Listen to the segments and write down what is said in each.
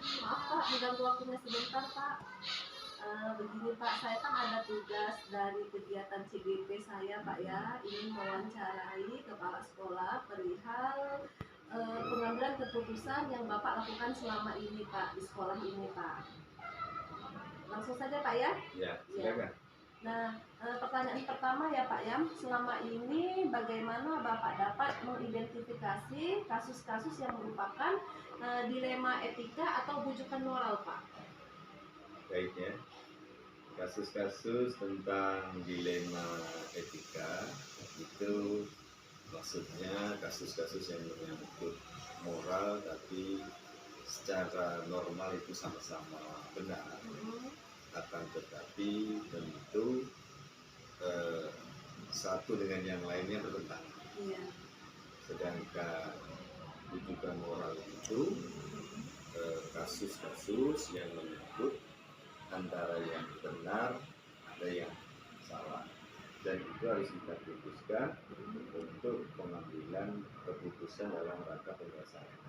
Maaf Pak, mengganggu waktunya sebentar Pak. Begini Pak, saya kan ada tugas dari kegiatan CGP saya Pak ya, ingin mewawancarai kepala sekolah perihal pengambilan keputusan yang Bapak lakukan selama ini Pak di sekolah ini Pak. Langsung saja Pak ya. Ya, silakan. Nah, pertanyaan pertama ya Pak ya, selama ini bagaimana Bapak dapat mengidentifikasi kasus-kasus yang merupakan dilema etika atau bujukan moral Pak? Baik ya, kasus-kasus tentang dilema etika itu maksudnya kasus-kasus yang menyangkut moral tapi secara normal itu sama-sama benar, akan tetapi tentu satu dengan yang lainnya bertentangan. Sedangkan rujukan moral itu kasus-kasus yang menyangkut antara yang benar ada yang salah, dan itu harus kita putuskan untuk pengambilan keputusan dalam rangka penyelesaian.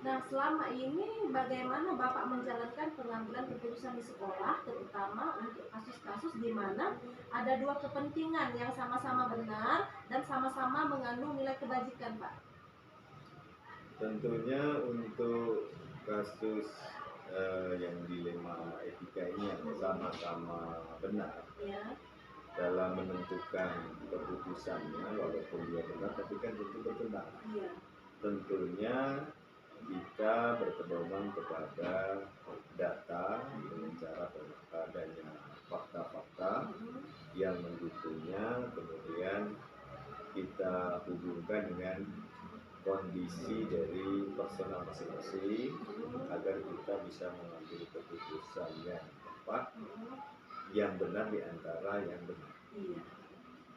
Nah, selama ini bagaimana Bapak menjalankan pengambilan keputusan di sekolah, terutama untuk kasus-kasus di mana ada dua kepentingan yang sama-sama benar dan sama-sama mengandung nilai kebajikan, Pak? Tentunya untuk kasus yang dilema etika ini yang sama-sama benar dalam menentukan keputusannya, walaupun dia benar tapi kan tentu bertentangan. Tentunya kita berpedoman kepada data dengan cara adanya fakta-fakta yang mendukungnya, kemudian kita hubungkan dengan kondisi dari personal masing-masing agar kita bisa mengambil keputusan yang tepat, yang benar di antara yang benar.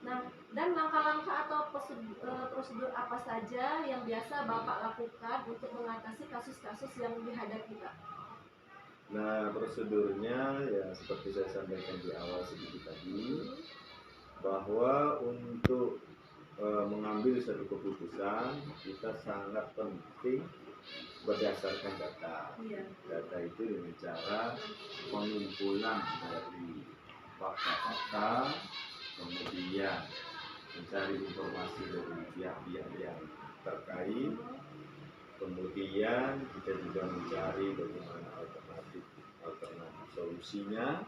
Nah, dan langkah-langkah atau prosedur apa saja yang biasa Bapak lakukan untuk mengatasi kasus-kasus yang dihadapi, Pak? Nah, prosedurnya ya seperti saya sampaikan di awal sedikit tadi, bahwa untuk mengambil satu keputusan kita sangat penting berdasarkan data. Data itu dengan cara pengumpulan dari fakta-fakta, kemudian mencari informasi dari pihak-pihak yang terkait, kemudian kita juga mencari bagaimana alternatif solusinya,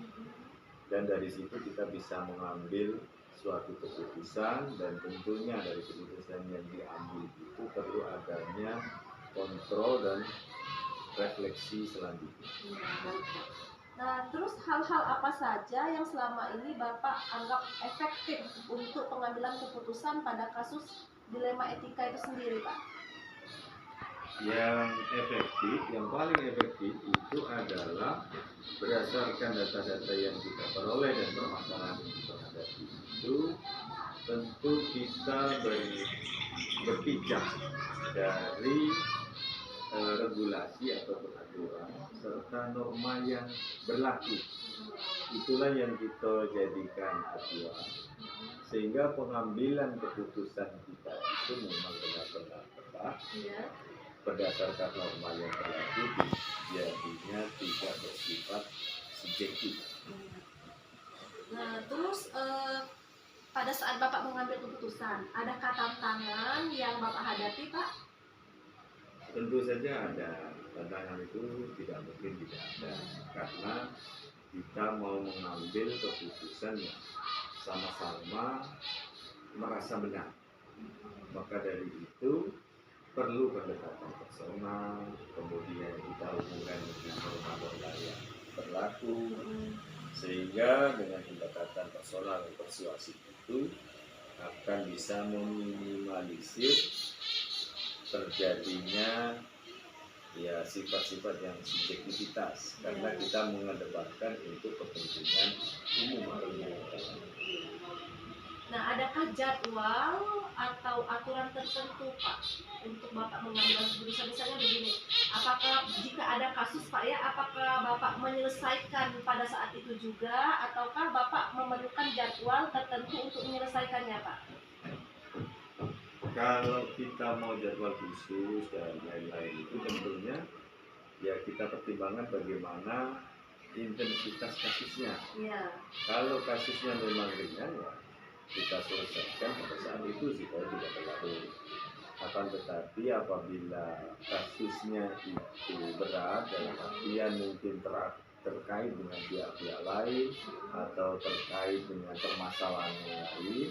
dan dari situ kita bisa mengambil suatu keputusan, dan tentunya dari keputusan yang diambil itu perlu adanya kontrol dan refleksi selanjutnya. Nah, terus hal-hal apa saja yang selama ini Bapak anggap efektif untuk pengambilan keputusan pada kasus dilema etika itu sendiri, Pak? Yang efektif, yang paling efektif itu adalah berdasarkan data-data yang kita peroleh dan permasalahan yang kita hadapi itu, tentu kita berpijak dari regulasi atau peraturan serta norma yang berlaku. Itulah yang kita jadikan acuan, sehingga pengambilan keputusan kita itu memang benar-benar tepat berdasarkan norma yang berlaku, jadinya tidak bersifat subjektif. Nah, terus pada saat Bapak mengambil keputusan, adakah tantangan yang Bapak hadapi, Pak? Tentu saja ada. Tantangan itu tidak mungkin tidak ada, karena kita mau mengambil keputusan yang sama-sama merasa benar. Maka dari itu perlu pendekatan personal, kemudian kita hubungkan dengan norma-norma yang berlaku, sehingga dengan pendekatan personal dan persuasif itu akan bisa meminimalisir terjadinya ya sifat-sifat yang subjektivitas, karena kita mengedepankan untuk kepentingan umum atau masyarakat. Nah, adakah jadwal atau aturan tertentu Pak untuk Bapak mengambil keputusan? Misalnya begini, apakah jika ada kasus Pak ya, apakah Bapak menyelesaikan pada saat itu juga, ataukah Bapak memerlukan jadwal tertentu untuk menyelesaikannya Pak? Kalau kita mau jadwal khusus dan lain-lain itu tentunya ya kita pertimbangkan bagaimana intensitas kasusnya. Iya. Kalau kasusnya memang ringan, ya kita selesaikan pada saat itu supaya tidak berlarut. Akan tetapi apabila kasusnya itu berat, dalam artian mungkin terkait dengan pihak-pihak lain atau terkait dengan permasalahan yang lain,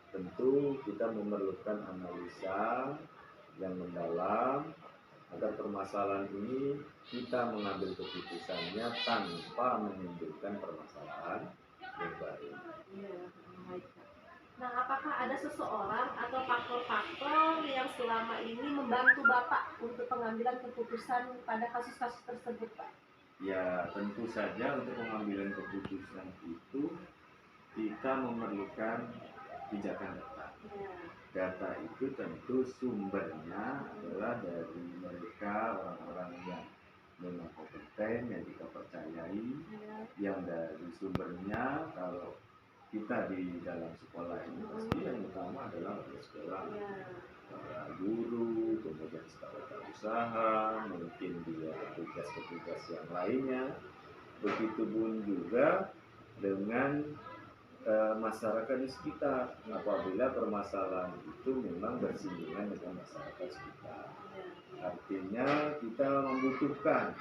tentu kita memerlukan analisa yang mendalam agar permasalahan ini kita mengambil keputusannya tanpa menimbulkan permasalahan yang baru. Iya, baik Pak. Nah, apakah ada seseorang atau faktor-faktor yang selama ini membantu Bapak untuk pengambilan keputusan pada kasus-kasus tersebut, Pak? Ya, tentu saja untuk pengambilan keputusan itu kita memerlukan pijakan data. Ya. Data itu tentu sumbernya adalah dari mereka orang-orang yang memang kompeten, yang kita percayai, yang dari sumbernya kalau kita di dalam sekolah ini pasti yang utama adalah orang sekolah, para guru, kemudian staf usaha, mungkin dia petugas-petugas yang lainnya. Begitupun juga dengan masyarakat di sekitar apabila permasalahan itu memang bersinggungan dengan masyarakat sekitar. Artinya kita membutuhkan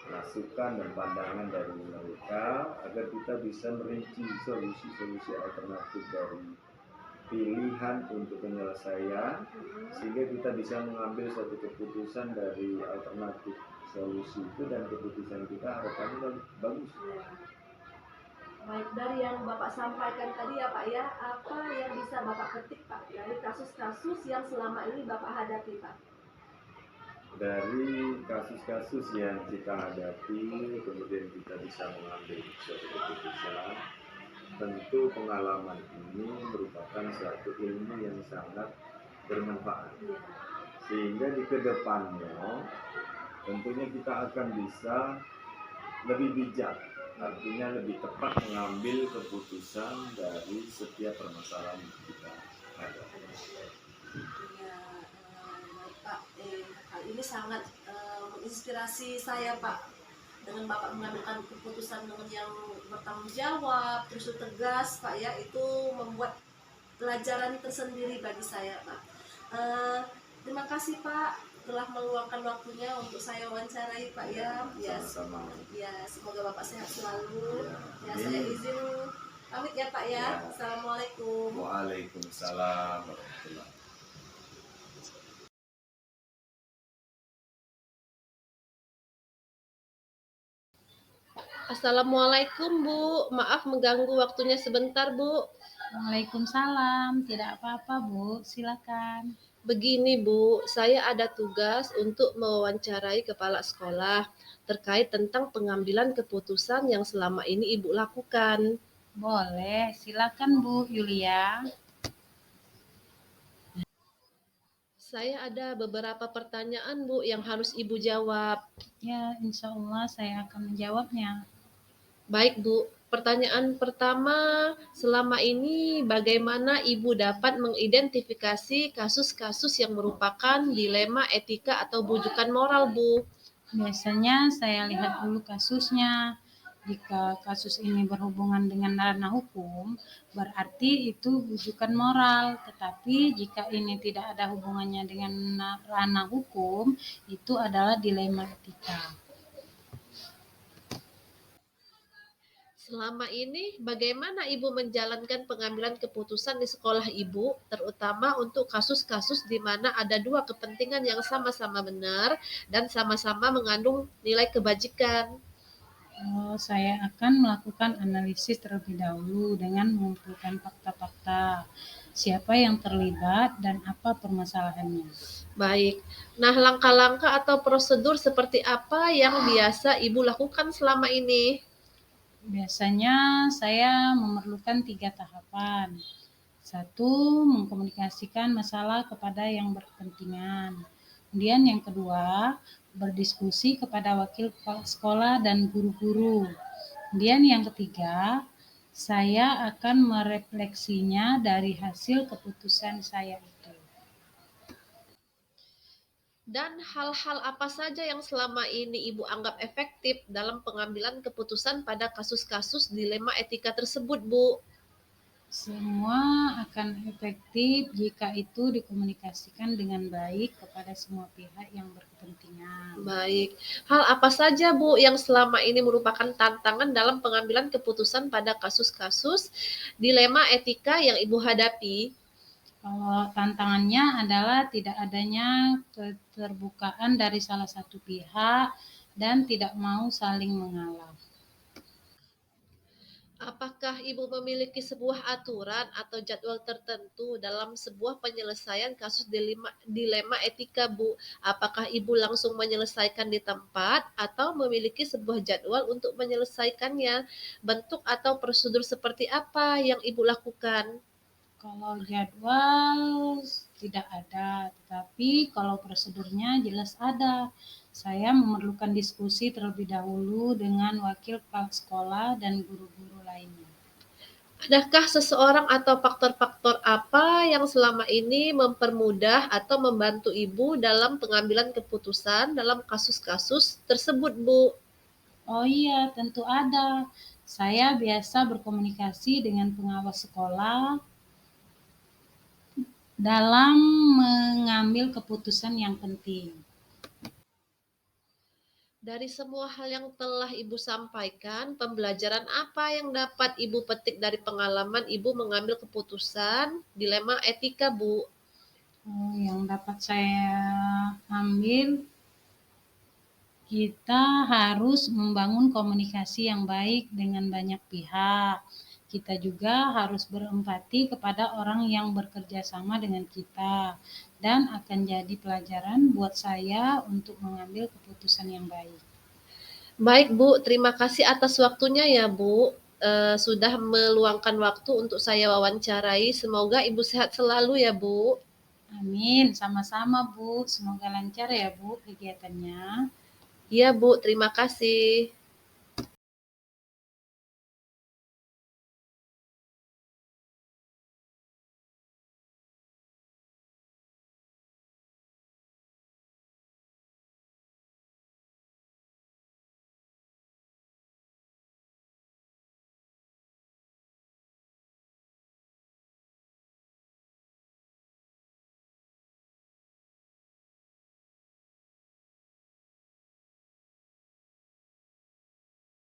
masukan dan pandangan dari mereka agar kita bisa merinci solusi-solusi alternatif dari pilihan untuk penyelesaian, sehingga kita bisa mengambil suatu keputusan dari alternatif solusi itu, dan keputusan kita harapannya bagus. Baik, dari yang Bapak sampaikan tadi ya Pak ya, apa yang bisa Bapak petik Pak dari kasus-kasus yang selama ini Bapak hadapi Pak? Dari kasus-kasus yang kita hadapi, kemudian kita bisa mengambil suatu keputusan, tentu pengalaman ini merupakan suatu ilmu yang sangat bermanfaat. Sehingga di kedepannya tentunya kita akan bisa lebih bijak, artinya lebih tepat mengambil keputusan dari setiap permasalahan yang kita hadapi. Ya, Pak, hal ini sangat menginspirasi saya Pak, dengan Bapak mengambil keputusan dengan yang bertanggung jawab, terus tegas Pak ya, itu membuat pelajaran tersendiri bagi saya Pak. Terima kasih Pak telah meluangkan waktunya untuk saya wawancarai Pak ya. Sama-sama. Ya, semoga Bapak sehat selalu. Ya, saya izin pamit ya Pak ya. Assalamualaikum. Waalaikumsalam warahmatullahi. Assalamualaikum Bu, maaf mengganggu waktunya sebentar Bu. Waalaikumsalam, tidak apa-apa Bu, silakan. Begini Bu, saya ada tugas untuk mewawancarai kepala sekolah terkait tentang pengambilan keputusan yang selama ini Ibu lakukan. Boleh, silakan Bu Yulia. Saya ada beberapa pertanyaan Bu yang harus Ibu jawab. Ya, insya Allah saya akan menjawabnya. Baik Bu, pertanyaan pertama, selama ini bagaimana Ibu dapat mengidentifikasi kasus-kasus yang merupakan dilema etika atau bujukan moral Bu? Biasanya saya lihat dulu kasusnya. Jika kasus ini berhubungan dengan ranah hukum, berarti itu bujukan moral. Tetapi jika ini tidak ada hubungannya dengan ranah hukum, itu adalah dilema etika. Selama ini bagaimana Ibu menjalankan pengambilan keputusan di sekolah Ibu, terutama untuk kasus-kasus di mana ada dua kepentingan yang sama-sama benar dan sama-sama mengandung nilai kebajikan? Saya akan melakukan analisis terlebih dahulu dengan mengumpulkan fakta-fakta, siapa yang terlibat dan apa permasalahannya. Baik, nah langkah-langkah atau prosedur seperti apa yang biasa Ibu lakukan selama ini? Biasanya saya memerlukan 3 tahapan. 1, mengkomunikasikan masalah kepada yang berkepentingan. Kemudian yang kedua, berdiskusi kepada wakil kepala sekolah dan guru-guru. Kemudian yang ketiga, saya akan merefleksinya dari hasil keputusan saya itu. Dan hal-hal apa saja yang selama ini Ibu anggap efektif dalam pengambilan keputusan pada kasus-kasus dilema etika tersebut, Bu? Semua akan efektif jika itu dikomunikasikan dengan baik kepada semua pihak yang berkepentingan. Baik. Hal apa saja, Bu, yang selama ini merupakan tantangan dalam pengambilan keputusan pada kasus-kasus dilema etika yang Ibu hadapi? Kalau tantangannya adalah tidak adanya keterbukaan dari salah satu pihak dan tidak mau saling mengalah. Apakah Ibu memiliki sebuah aturan atau jadwal tertentu dalam sebuah penyelesaian kasus dilema etika, Bu? Apakah Ibu langsung menyelesaikan di tempat atau memiliki sebuah jadwal untuk menyelesaikannya? Bentuk atau prosedur seperti apa yang Ibu lakukan? Kalau jadwal tidak ada, tetapi kalau prosedurnya jelas ada. Saya memerlukan diskusi terlebih dahulu dengan wakil kepala sekolah dan guru-guru lainnya. Adakah seseorang atau faktor-faktor apa yang selama ini mempermudah atau membantu Ibu dalam pengambilan keputusan dalam kasus-kasus tersebut, Bu? Oh iya, tentu ada. Saya biasa berkomunikasi dengan pengawas sekolah dalam mengambil keputusan yang penting. Dari semua hal yang telah Ibu sampaikan, pembelajaran apa yang dapat Ibu petik dari pengalaman Ibu mengambil keputusan dilema etika, Bu? Yang dapat saya ambil, kita harus membangun komunikasi yang baik dengan banyak pihak. Kita juga harus berempati kepada orang yang bekerja sama dengan kita dan akan jadi pelajaran buat saya untuk mengambil keputusan yang baik. Baik, Bu. Terima kasih atas waktunya ya, Bu. Sudah meluangkan waktu untuk saya wawancarai. Semoga Ibu sehat selalu ya, Bu. Amin, sama-sama Bu. Semoga lancar ya Bu kegiatannya. Iya, Bu. Terima kasih.